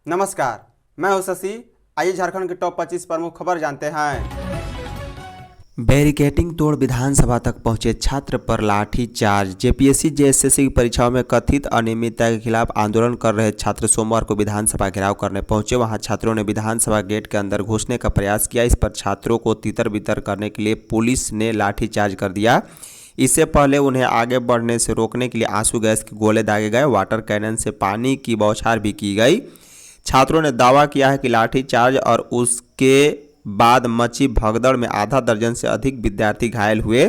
नमस्कार, मैं हूं शशि। आइए झारखंड की टॉप 25 प्रमुख खबर जानते हैं। बैरिकेडिंग तोड़ विधानसभा तक पहुंचे छात्र पर लाठीचार्ज। जेपीएससी जेएसएससी की परीक्षाओं में कथित अनियमितता के खिलाफ आंदोलन कर रहे छात्र सोमवार को विधानसभा घेराव करने पहुंचे। वहां छात्रों ने विधानसभा गेट के अंदर घुसने का प्रयास किया। इस पर छात्रों को तितर बितर करने के लिए पुलिस ने लाठीचार्ज कर दिया। इससे पहले उन्हें आगे बढ़ने से रोकने के लिए आंसू गैस के गोले दागे गए। वाटर कैनन से पानी की बौछार भी की गई। छात्रों ने दावा किया है कि लाठीचार्ज और उसके बाद मची भगदड़ में आधा दर्जन से अधिक विद्यार्थी घायल हुए।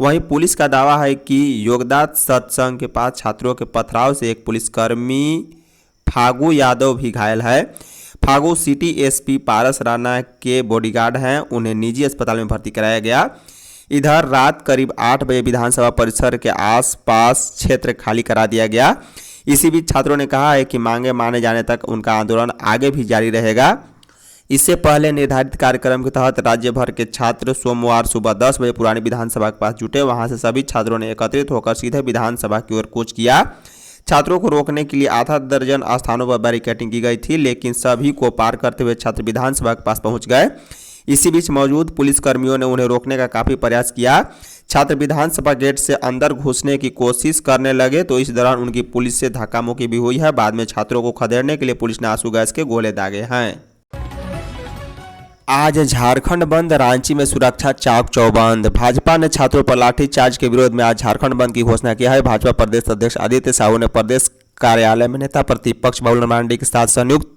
वहीं पुलिस का दावा है कि योगदान सत्संग के पास छात्रों के पथराव से एक पुलिसकर्मी फागू यादव भी घायल है। फागू सिटी एसपी पारस राणा के बॉडीगार्ड हैं। उन्हें निजी अस्पताल में भर्ती कराया गया। इधर रात करीब 8 बजे विधानसभा परिसर के आसपास क्षेत्र खाली करा दिया गया। इसी बीच छात्रों ने कहा है कि मांगे माने जाने तक उनका आंदोलन आगे भी जारी रहेगा। इससे पहले निर्धारित कार्यक्रम के तहत राज्य भर के छात्र सोमवार सुबह 10 बजे पुरानी विधानसभा के पास जुटे। वहां से सभी छात्रों ने एकत्रित होकर सीधे विधानसभा की ओर कूच किया। छात्रों को रोकने के लिए आधा दर्जन स्थानों पर बैरिकेडिंग की गई थी, लेकिन सभी को पार करते हुए छात्र विधानसभा के पास पहुंच गए। इसी बीच मौजूद पुलिसकर्मियों ने उन्हें रोकने का काफी प्रयास किया। छात्र विधानसभा गेट से अंदर घुसने की कोशिश करने लगे तो इस दौरान उनकी पुलिस से धक्का मुक्की भी हुई है। बाद में छात्रों को खदेड़ने के लिए पुलिस ने आंसू गैस के गोले दागे हैं। आज झारखंड बंद, रांची में सुरक्षा चाक चौबंद। भाजपा ने छात्रों पर लाठीचार्ज के विरोध में आज झारखंड बंद की घोषणा की है। भाजपा प्रदेश अध्यक्ष आदित्य साहू ने प्रदेश कार्यालय में नेता प्रतिपक्ष बाबूलाल मरांडी के साथ संयुक्त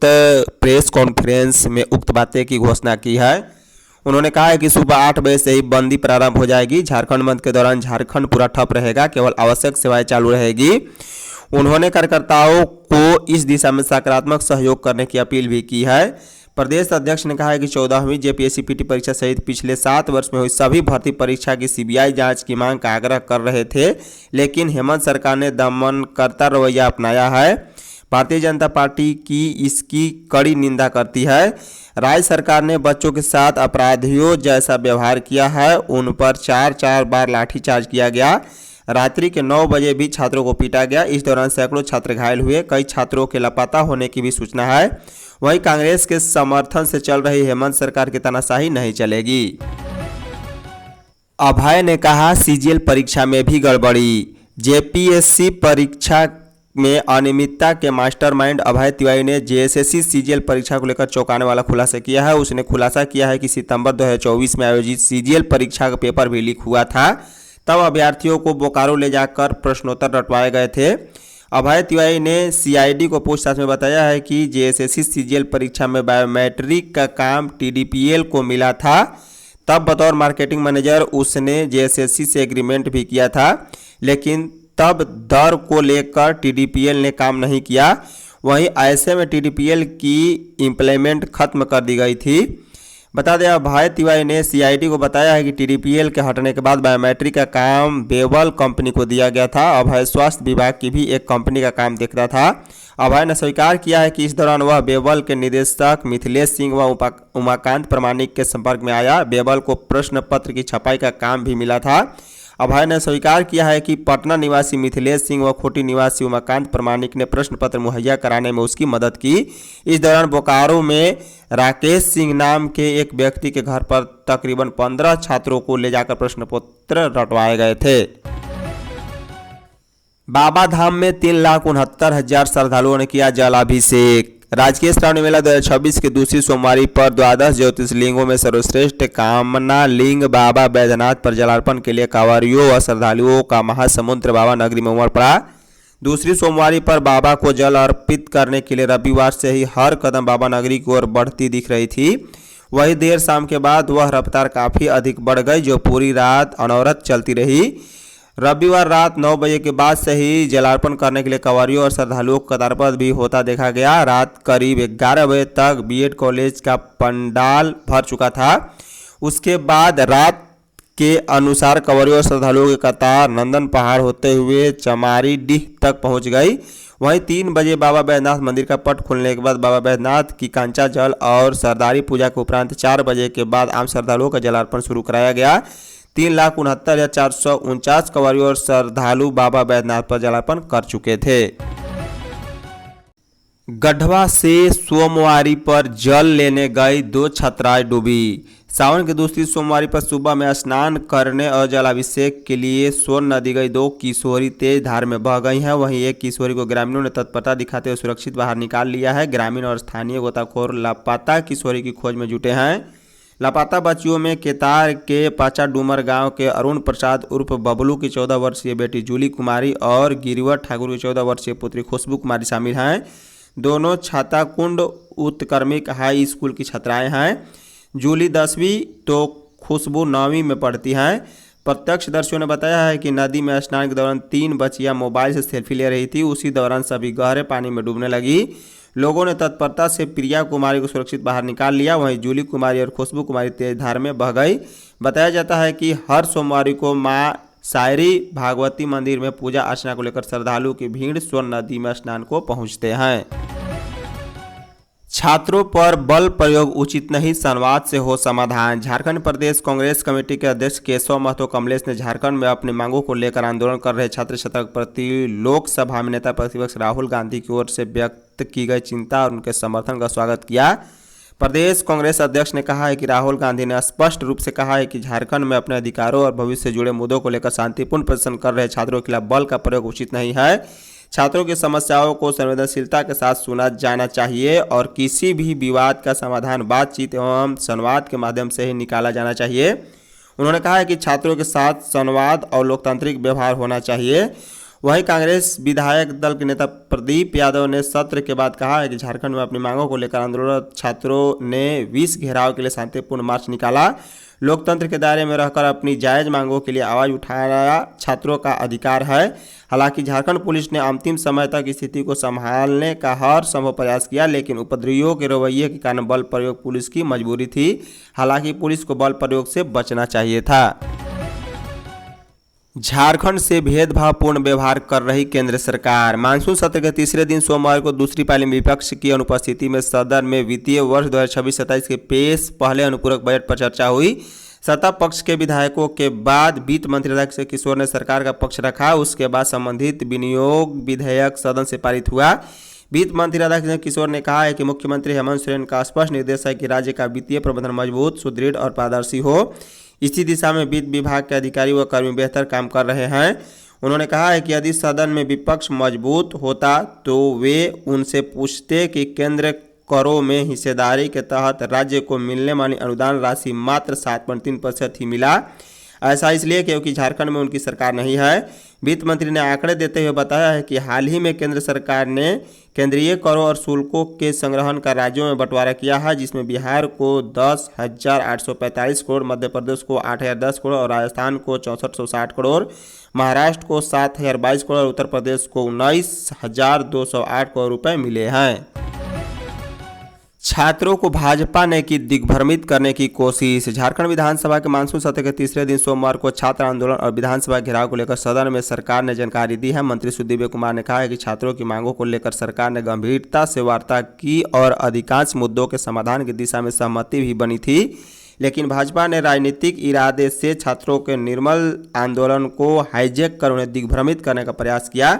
प्रेस कॉन्फ्रेंस में उक्त बातें की घोषणा की है। उन्होंने कहा है कि सुबह 8 बजे से ही बंदी प्रारंभ हो जाएगी। झारखंड बंद के दौरान झारखंड पूरा ठप रहेगा, केवल आवश्यक सेवाएं चालू रहेगी। उन्होंने कार्यकर्ताओं को इस दिशा में सकारात्मक सहयोग करने की अपील भी की है। प्रदेश अध्यक्ष ने कहा है कि 14वीं जेपीएससी पीटी परीक्षा सहित पिछले 7 वर्ष में हुई सभी भर्ती परीक्षा की सीबीआई जांच की मांग का आग्रह कर रहे थे, लेकिन हेमंत सरकार ने दमनकर्ता रवैया अपनाया है। भारतीय जनता पार्टी की इसकी कड़ी निंदा करती है। राज्य सरकार ने बच्चों के साथ अपराधियों जैसा व्यवहार किया है। उन पर 4 बार लाठीचार्ज किया गया। रात्रि के 9 बजे भी छात्रों को पीटा गया। इस दौरान सैकड़ों छात्र घायल हुए। कई छात्रों के लापता होने की भी सूचना है। वहीं कांग्रेस के समर्थन से चल रही हेमंत सरकार की तानाशाही नहीं चलेगी। अभय ने कहा सीजीएल परीक्षा में भी गड़बड़ी। जेपीएससी परीक्षा में अनियमितता के मास्टरमाइंड अभय तिवारी ने जेएसएससी सीजीएल परीक्षा को लेकर चौंकाने वाला खुलासा किया है। उसने खुलासा किया है कि सितंबर 2024 में आयोजित सीजीएल परीक्षा का पेपर भी लीक हुआ था। तब अभ्यर्थियों को बोकारो ले जाकर प्रश्नोत्तर रटवाए गए थे। अभय तिवारी ने सीआईडी को पूछताछ में बताया है कि जेएसएससी सीजीएल परीक्षा में बायोमेट्रिक का काम टीडीपीएल को मिला था। तब बतौर मार्केटिंग मैनेजर उसने जेएसएससी से एग्रीमेंट भी किया था, लेकिन तब दर को लेकर टीडीपीएल ने काम नहीं किया। वहीं ऐसे में टीडीपीएल की इम्प्लीमेंट खत्म कर दी गई थी। बता दें, अभय तिवारी ने सीआईडी को बताया है कि टीडीपीएल के हटने के बाद बायोमेट्रिक का काम बेबल कंपनी को दिया गया था। अभय स्वास्थ्य विभाग की भी एक कंपनी का काम देख रहा था। अभय ने स्वीकार किया है कि इस दौरान वह बेबल के निदेशक मिथिलेश सिंह व उमाकांत प्रमाणिक के संपर्क में आया। बेबल को प्रश्न पत्र की छपाई का काम भी मिला था। अभय ने स्वीकार किया है कि पटना निवासी मिथिलेश सिंह व खोटी निवासी उमाकांत प्रमाणिक ने प्रश्न पत्र मुहैया कराने में उसकी मदद की। इस दौरान बोकारो में राकेश सिंह नाम के एक व्यक्ति के घर पर तकरीबन 15 छात्रों को ले जाकर प्रश्न पत्र रटवाए गए थे। बाबा धाम में 3,69,000 श्रद्धालुओं ने किया जलाभिषेक। राजकीय श्रावणी मेला 2026 की दूसरी सोमवारी पर द्वादश ज्योतिर्लिंगों में सर्वश्रेष्ठ कामना लिंग बाबा बैद्यनाथ पर जलार्पण के लिए कांवरियों व श्रद्धालुओं का महासमुद्र बाबा नगरी में उमड़ पड़ा। दूसरी सोमवारी पर बाबा को जल अर्पित करने के लिए रविवार से ही हर कदम बाबा नगरी की ओर बढ़ती दिख रही थी। वही देर शाम के बाद वह रफ्तार काफ़ी अधिक बढ़ गई, जो पूरी रात अनवरत चलती रही। रविवार रात 9 बजे के बाद से ही जलार्पण करने के लिए कांवरियों और श्रद्धालुओं का कतारबद्ध भी होता देखा गया। रात करीब 11 बजे तक बीएड कॉलेज का पंडाल भर चुका था। उसके बाद रात के अनुसार कांवरियों और श्रद्धालुओं की कतार नंदन पहाड़ होते हुए चमारीडीह तक पहुंच गई। वहीं 3 बजे बाबा बैद्यनाथ मंदिर का पट खुलने के बाद बाबा बैद्यनाथ की कांचा जल और सरदारी पूजा के उपरांत 4 बजे के बाद आम श्रद्धालुओं का जलार्पण शुरू कराया गया। 3,69,449 कंवरियों और श्रद्धालु बाबा बैद्यनाथ पर जलार्पण कर चुके थे। गढ़वा से सोमवारी पर जल लेने गई 2 छात्राएं डूबी। सावन की दूसरी सोमवारी पर सुबह में स्नान करने और जलाभिषेक के लिए सोन नदी गई 2 किशोरी तेज धार में बह गई हैं। वहीं एक किशोरी को ग्रामीणों ने तत्परता दिखाते हुए सुरक्षित बाहर निकाल लिया है। ग्रामीण और स्थानीय गोताखोर लापता किशोरी की खोज में जुटे हैं। लापता बच्चियों में केतार के पाचा डूमर गांव के अरुण प्रसाद उर्फ बबलू की 14 वर्षीय बेटी जूली कुमारी और गिरिवर ठाकुर की 14 वर्षीय पुत्री खुशबू कुमारी शामिल हैं। दोनों छाताकुंड उत्क्रमिक हाई स्कूल की छात्राएं हैं। जूली 10वीं तो खुशबू 9वीं में पढ़ती हैं। प्रत्यक्षदर्शियों ने बताया है कि नदी में स्नान के दौरान 3 बच्चियां मोबाइल से सेल्फी ले रही थी। उसी दौरान सभी गहरे पानी में डूबने लगी। लोगों ने तत्परता से प्रिया कुमारी को सुरक्षित बाहर निकाल लिया। वहीं जूली कुमारी और खुशबू कुमारी तेज धार में बह गई। बताया जाता है कि हर सोमवारी को मां सायरी भागवती मंदिर में पूजा अर्चना को लेकर श्रद्धालु की भीड़ सोन नदी में स्नान को पहुंचते हैं। छात्रों पर बल प्रयोग उचित नहीं, संवाद से हो समाधान। झारखंड प्रदेश कांग्रेस कमेटी के अध्यक्ष केशव महतो कमलेश ने झारखंड में अपनी मांगों को लेकर आंदोलन कर रहे छात्र छात्रा के प्रति लोकसभा में नेता प्रतिपक्ष राहुल गांधी की ओर से व्यक्त की गई चिंता और उनके समर्थन का स्वागत किया। प्रदेश कांग्रेस अध्यक्ष ने कहा है कि राहुल गांधी ने स्पष्ट रूप से कहा है कि झारखंड में अपने अधिकारों और भविष्य से जुड़े मुद्दों को लेकर शांतिपूर्ण प्रदर्शन कर रहे छात्रों के खिलाफ बल का प्रयोग उचित नहीं है। छात्रों की समस्याओं को संवेदनशीलता के साथ सुना जाना चाहिए और किसी भी विवाद का समाधान बातचीत एवं संवाद के माध्यम से ही निकाला जाना चाहिए। उन्होंने कहा है कि छात्रों के साथ संवाद और लोकतांत्रिक व्यवहार होना चाहिए। वहीं कांग्रेस विधायक दल के नेता प्रदीप यादव ने सत्र के बाद कहा है कि झारखंड में अपनी मांगों को लेकर आंदोलनरत छात्रों ने 20 घेराव के लिए शांतिपूर्ण मार्च निकाला। लोकतंत्र के दायरे में रहकर अपनी जायज मांगों के लिए आवाज उठाना छात्रों का अधिकार है। हालांकि झारखंड पुलिस ने अंतिम समय तक स्थिति को संभालने का हर संभव प्रयास किया, लेकिन उपद्रवियों के रवैये के कारण बल प्रयोग पुलिस की मजबूरी थी। हालांकि पुलिस को बल प्रयोग से बचना चाहिए था। झारखंड से भेदभावपूर्ण व्यवहार कर रही केंद्र सरकार। मानसून सत्र के तीसरे दिन सोमवार को दूसरी पाली में विपक्ष की अनुपस्थिति में सदन में वित्तीय वर्ष 2026-27 के पेश पहले अनुपूरक बजट पर चर्चा हुई। सत्ता पक्ष के विधायकों के बाद वित्त मंत्री राधाकृष्ण किशोर ने सरकार का पक्ष रखा। उसके बाद संबंधित विनियोग विधेयक सदन से पारित हुआ। वित्त मंत्री राधाकृष्ण किशोर ने कहा है कि मुख्यमंत्री हेमंत सोरेन का स्पष्ट निर्देश है कि राज्य का वित्तीय प्रबंधन मजबूत, सुदृढ़ और पारदर्शी हो। इसी दिशा में वित्त विभाग के अधिकारी व कर्मी बेहतर काम कर रहे हैं। उन्होंने कहा है कि यदि सदन में विपक्ष मजबूत होता तो वे उनसे पूछते कि केंद्र करों में हिस्सेदारी के तहत राज्य को मिलने वाली अनुदान राशि मात्र 7.3% ही मिला। ऐसा इसलिए क्योंकि झारखंड में उनकी सरकार नहीं है। वित्त मंत्री ने आंकड़े देते हुए बताया है कि हाल ही में केंद्र सरकार ने केंद्रीय करों और शुल्कों के संग्रहण का राज्यों में बंटवारा किया है, जिसमें बिहार को 10,845 करोड़, मध्य प्रदेश को 8,010 करोड़ और राजस्थान को 6,460 करोड़, महाराष्ट्र को 7,022 करोड़ और उत्तर प्रदेश को 19,208 करोड़ रुपए मिले हैं। छात्रों को भाजपा ने की दिग्भ्रमित करने की कोशिश। झारखंड विधानसभा के मानसून सत्र के तीसरे दिन सोमवार को छात्र आंदोलन और विधानसभा घेराव को लेकर सदन में सरकार ने जानकारी दी है। मंत्री सुदीव्य कुमार ने कहा है कि छात्रों की मांगों को लेकर सरकार ने गंभीरता से वार्ता की और अधिकांश मुद्दों के समाधान की दिशा में सहमति भी बनी थी, लेकिन भाजपा ने राजनीतिक इरादे से छात्रों के निर्मल आंदोलन को हाईजैक कर उन्हें दिग्भ्रमित करने का प्रयास किया।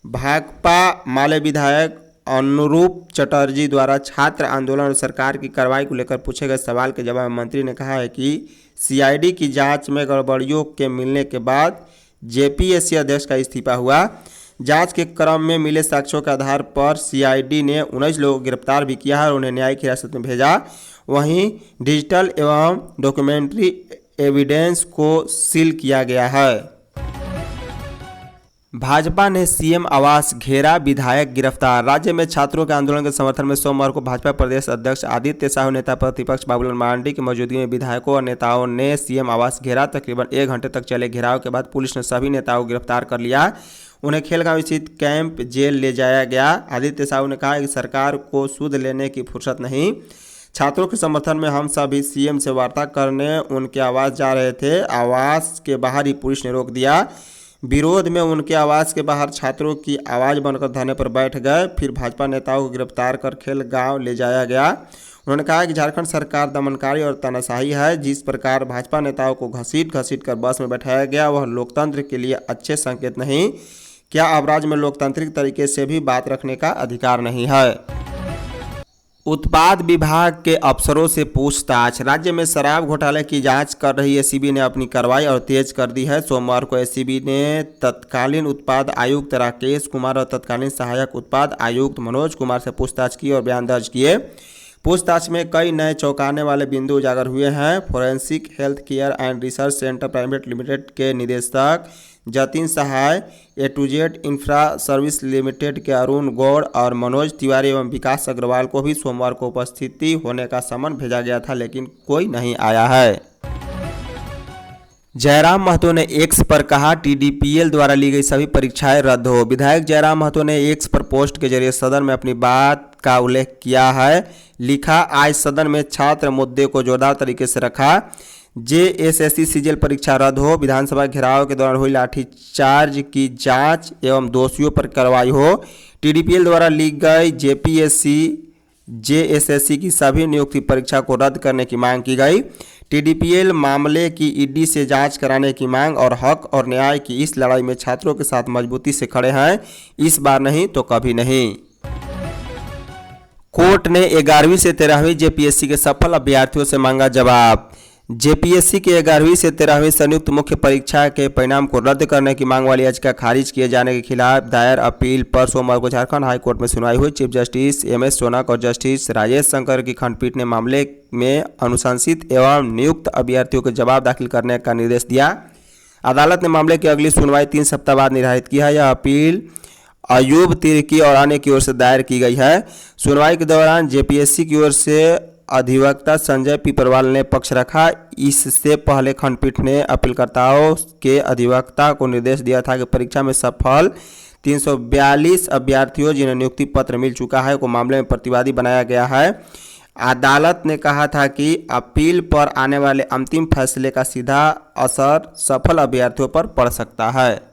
भाकपा माले विधायक अनुरूप चटर्जी द्वारा छात्र आंदोलन और सरकार की कार्रवाई को लेकर पूछे गए सवाल के जवाब में मंत्री ने कहा है कि सीआईडी की जांच में गड़बड़ियों के मिलने के बाद जेपीएससी अध्यक्ष का इस्तीफा हुआ। जांच के क्रम में मिले साक्ष्यों के आधार पर सीआईडी ने 19 लोगों को गिरफ्तार भी किया है और उन्हें न्यायिक हिरासत में भेजा। वहीं डिजिटल एवं डॉक्यूमेंट्री एविडेंस को सील किया गया है। भाजपा ने सीएम आवास घेरा, विधायक गिरफ्तार। राज्य में छात्रों के आंदोलन के समर्थन में सोमवार को भाजपा प्रदेश अध्यक्ष आदित्य साहू, नेता प्रतिपक्ष बाबूलाल मरांडी की मौजूदगी में विधायकों और नेताओं ने सीएम आवास घेरा। तकरीबन 1 घंटे तक चले घेराव के बाद पुलिस ने सभी नेताओं को गिरफ्तार कर लिया। उन्हें खेलगांव स्थित कैंप जेल ले जाया गया। आदित्य साहू ने कहा कि सरकार को सूद लेने की फुर्सत नहीं। छात्रों के समर्थन में हम सभी सीएम से वार्ता करने उनके आवास जा रहे थे। आवास के बाहर ही पुलिस ने रोक दिया। विरोध में उनके आवास के बाहर छात्रों की आवाज़ बनकर धरने पर बैठ गए। फिर भाजपा नेताओं को गिरफ्तार कर खेल गांव ले जाया गया। उन्होंने कहा कि झारखंड सरकार दमनकारी और तानाशाही है। जिस प्रकार भाजपा नेताओं को घसीट कर बस में बैठाया गया वह लोकतंत्र के लिए अच्छे संकेत नहीं। क्या अब राज्य में लोकतांत्रिक तरीके से भी बात रखने का अधिकार नहीं है? उत्पाद विभाग के अफसरों से पूछताछ। राज्य में शराब घोटाले की जांच कर रही एसीबी ने अपनी कार्रवाई और तेज कर दी है। सोमवार को एसीबी ने तत्कालीन उत्पाद आयुक्त राकेश कुमार और तत्कालीन सहायक उत्पाद आयुक्त मनोज कुमार से पूछताछ की और बयान दर्ज किए। पूछताछ में कई नए चौंकाने वाले बिंदु उजागर हुए हैं। Forensic health care and research centre private limited के निदेशक Jatin Sahay, A to Z infra service limited के अरुण गौड़ और मनोज तिवारी एवं विकास अग्रवाल को भी सोमवार को उपस्थिति होने का समन भेजा गया था, लेकिन कोई नहीं आया है। जयराम महतो ने एक्स पर कहा टीडीपीएल द्वारा ली गई सभी परीक्षाएं रद्द हो। विधायक जयराम महतो ने एक्स पर पोस्ट के जरिए सदन में अपनी बात का उल्लेख किया है। लिखा, आज सदन में छात्र मुद्दे को जोरदार तरीके से रखा। जेएसएससी सीजीएल परीक्षा रद्द हो। विधानसभा घेराव के दौरान हुई लाठीचार्ज की जांच एवं दोषियों पर कार्रवाई हो। टीडीपीएल द्वारा ली गई जेएसएससी की सभी नियुक्ति परीक्षा को रद्द करने की मांग की गई। टीडीपीएल मामले की ईडी से जांच कराने की मांग और हक और न्याय की इस लड़ाई में छात्रों के साथ मजबूती से खड़े हैं। इस बार नहीं तो कभी नहीं। कोर्ट ने 11वीं से 13वीं जेपीएससी के सफल अभ्यर्थियों से मांगा जवाब। जेपीएससी के 11वीं से 13वीं संयुक्त मुख्य परीक्षा के परिणाम को रद्द करने की मांग वाली याचिका खारिज किए जाने के खिलाफ दायर अपील पर सोमवार को झारखंड हाई कोर्ट में सुनवाई हुई। चीफ जस्टिस एमएस सोनक और जस्टिस राजेश शंकर की खंडपीठ ने मामले में अनुशंसित एवं नियुक्त अभ्यर्थियों को जवाब दाखिल करने का निर्देश दिया। अदालत ने मामले की अगली सुनवाई 3 सप्ताह बाद निर्धारित की है। यह अपील अयूब तिर्की और अन्य की ओर से दायर की गई है। सुनवाई के दौरान जेपीएससी की ओर से अधिवक्ता संजय पीपरवाल ने पक्ष रखा। इससे पहले खंडपीठ ने अपीलकर्ताओं के अधिवक्ता को निर्देश दिया था कि परीक्षा में सफल 342 अभ्यर्थियों जिन्हें नियुक्ति पत्र मिल चुका है को मामले में प्रतिवादी बनाया गया है। अदालत ने कहा था कि अपील पर आने वाले अंतिम फैसले का सीधा असर सफल अभ्यर्थियों पर पड़ सकता है।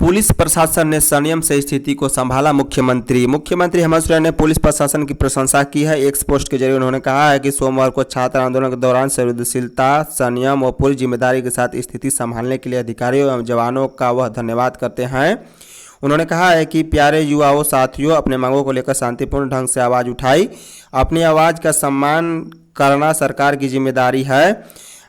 पुलिस प्रशासन ने संयम से स्थिति को संभाला। मुख्यमंत्री हेमंत सोरेन ने पुलिस प्रशासन की प्रशंसा की है। एक्स पोस्ट के जरिए उन्होंने कहा है कि सोमवार को छात्र आंदोलन के दौरान संवेदनशीलता, संयम और पूरी जिम्मेदारी के साथ स्थिति संभालने के लिए अधिकारियों एवं जवानों का वह धन्यवाद करते हैं। उन्होंने कहा है कि प्यारे युवाओं साथियों, अपने मांगों को लेकर शांतिपूर्ण ढंग से आवाज़ उठाई। अपनी आवाज़ का सम्मान करना सरकार की जिम्मेदारी है।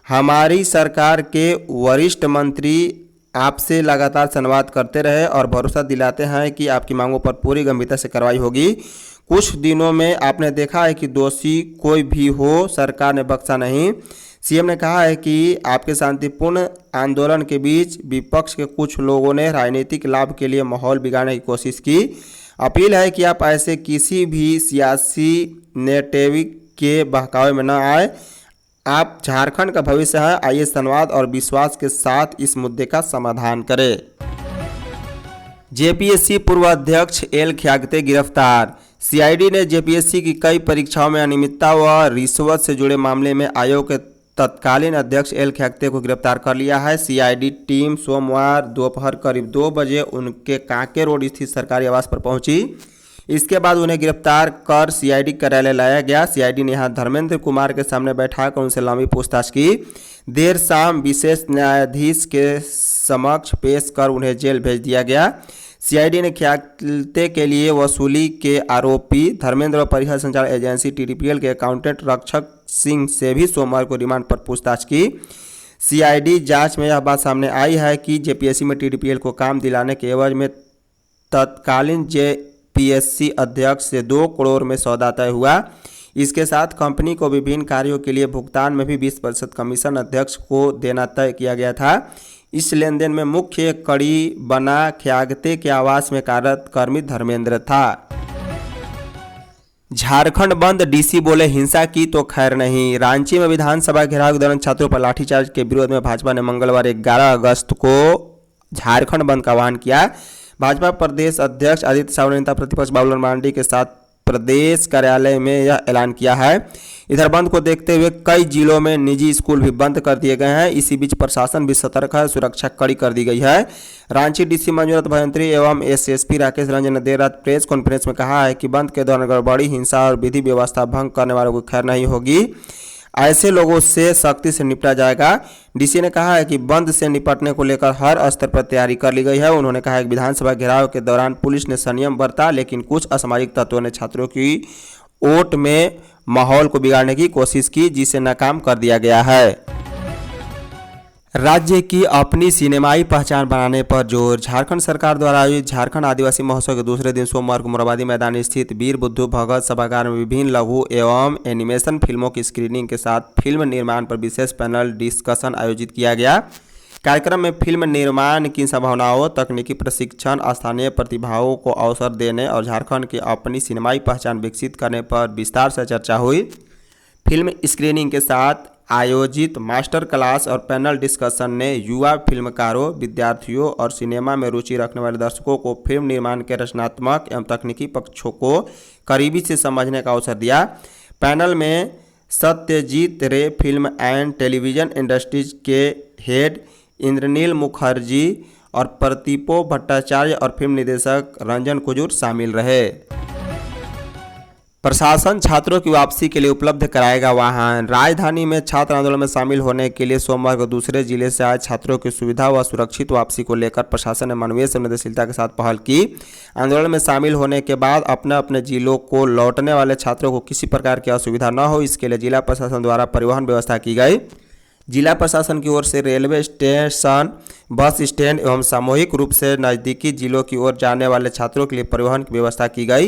हमारी सरकार के वरिष्ठ मंत्री आपसे लगातार संवाद करते रहे और भरोसा दिलाते हैं कि आपकी मांगों पर पूरी गंभीरता से कार्रवाई होगी। कुछ दिनों में आपने देखा है कि दोषी कोई भी हो, सरकार ने बख्शा नहीं। सीएम ने कहा है कि आपके शांतिपूर्ण आंदोलन के बीच विपक्ष के कुछ लोगों ने राजनीतिक लाभ के लिए माहौल बिगाड़ने की कोशिश की। अपील है कि आप ऐसे किसी भी सियासी नेरेटिव के बहकावे में न आए। आप झारखंड का भविष्य है। आइए संवाद और विश्वास के साथ इस मुद्दे का समाधान करें। जेपीएससी पूर्व अध्यक्ष एल ख्यागते गिरफ्तार। सीआईडी ने जेपीएससी की कई परीक्षाओं में अनियमितता व रिश्वत से जुड़े मामले में आयोग के तत्कालीन अध्यक्ष एल ख्यागते को गिरफ्तार कर लिया है। सीआईडी टीम सोमवार दोपहर करीब 2 बजे उनके कांके रोड स्थित सरकारी आवास पर पहुंची। इसके बाद उन्हें गिरफ्तार कर सीआईडी कार्यालय लाया गया। सीआईडी ने यहां धर्मेंद्र कुमार के सामने बैठाकर उनसे लंबी पूछताछ की। देर शाम विशेष न्यायाधीश के समक्ष पेश कर उन्हें जेल भेज दिया गया। सीआईडी ने ख्यागते के लिए वसूली के आरोपी धर्मेंद्र और परिवहन संचालन एजेंसी टीडीपीएल के अकाउंटेंट रक्षक सिंह से भी सोमवार को रिमांड पर पूछताछ की। सीआईडी जांच में यह बात सामने आई है कि जेपीएससी में टीडीपीएल को काम दिलाने के एवज में तत्कालीन जेपीएससी अध्यक्ष से 2 करोड़ में सौदा तय हुआ। इसके साथ कंपनी को विभिन्न कार्यों के लिए भुगतान में भी 20% कमीशन अध्यक्ष को देना तय किया गया था। इस लेनदेन में मुख्य कड़ी बना ख्यागते के आवास में कार्यरत कर्मी धर्मेंद्र था। झारखंड बंद, डीसी बोले हिंसा की तो खैर नहीं। रांची में विधानसभा घेराव के दौरान छात्रों पर लाठीचार्ज के विरोध में भाजपा ने मंगलवार 11 अगस्त को झारखंड बंद का आह्वान किया। भाजपा प्रदेश अध्यक्ष आदित्य साहू ने नेता प्रतिपक्ष बाबूलाल मरांडी के साथ प्रदेश कार्यालय में यह ऐलान किया है। इधर बंद को देखते हुए कई जिलों में निजी स्कूल भी बंद कर दिए गए हैं। इसी बीच प्रशासन भी सतर्क है, सुरक्षा कड़ी कर दी गई है। रांची डीसी मंजूनाथ भजंत्री एवं एसएसपी राकेश रंजन ने देर रात प्रेस कॉन्फ्रेंस में कहा है कि बंद के दौरान गड़बड़ी, हिंसा और विधि व्यवस्था भंग करने वालों को खैर नहीं होगी। ऐसे लोगों से सख्ती से निपटा जाएगा। डीसी ने कहा है कि बंद से निपटने को लेकर हर स्तर पर तैयारी कर ली गई है। उन्होंने कहा कि विधानसभा घेराव के दौरान पुलिस ने संयम बरता, लेकिन कुछ असामाजिक तत्वों ने छात्रों की वोट में माहौल को बिगाड़ने की कोशिश की, जिसे नाकाम कर दिया गया है। राज्य की अपनी सिनेमाई पहचान बनाने पर जोर। झारखंड सरकार द्वारा आयोजित झारखंड आदिवासी महोत्सव के दूसरे दिन सोमवार को मोरहाबादी मैदान स्थित वीर बुद्धू भगत सभागार में विभिन्न लघु एवं एनिमेशन फिल्मों की स्क्रीनिंग के साथ फिल्म निर्माण पर विशेष पैनल डिस्कशन आयोजित किया गया। कार्यक्रम में फिल्म निर्माण की संभावनाओं, तकनीकी प्रशिक्षण, स्थानीय प्रतिभाओं को अवसर देने और झारखंड की अपनी सिनेमाई पहचान विकसित करने पर विस्तार से चर्चा हुई। फिल्म स्क्रीनिंग के साथ आयोजित मास्टर क्लास और पैनल डिस्कशन ने युवा फिल्मकारों, विद्यार्थियों और सिनेमा में रुचि रखने वाले दर्शकों को फिल्म निर्माण के रचनात्मक एवं तकनीकी पक्षों को करीबी से समझने का अवसर दिया। पैनल में सत्यजीत रे फिल्म एंड टेलीविजन इंडस्ट्रीज के हेड इंद्रनील मुखर्जी और प्रदीपो भट्टाचार्य और फिल्म निर्देशक रंजन कुजूर शामिल रहे। प्रशासन छात्रों की वापसी के लिए उपलब्ध कराएगा वाहन। राजधानी में छात्र आंदोलन में शामिल होने के लिए सोमवार को दूसरे जिले से आए छात्रों की सुविधा व सुरक्षित वापसी को लेकर प्रशासन ने मानवीय संवेदनशीलता के साथ पहल की। आंदोलन में शामिल होने के बाद अपने अपने जिलों को लौटने वाले छात्रों को किसी प्रकार की असुविधा न हो, इसके लिए जिला प्रशासन द्वारा परिवहन व्यवस्था की गई। जिला प्रशासन की ओर से रेलवे स्टेशन, बस स्टैंड एवं सामूहिक रूप से नज़दीकी जिलों की ओर जाने वाले छात्रों के लिए परिवहन की व्यवस्था की गई।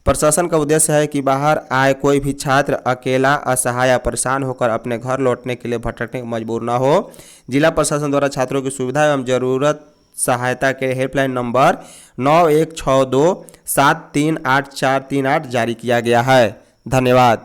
प्रशासन का उद्देश्य है कि बाहर आए कोई भी छात्र अकेला, असहाय या परेशान होकर अपने घर लौटने के लिए भटकने को मजबूर न हो। जिला प्रशासन द्वारा छात्रों की सुविधा एवं जरूरत सहायता के हेल्पलाइन नंबर 9162 738438 जारी किया गया है। धन्यवाद।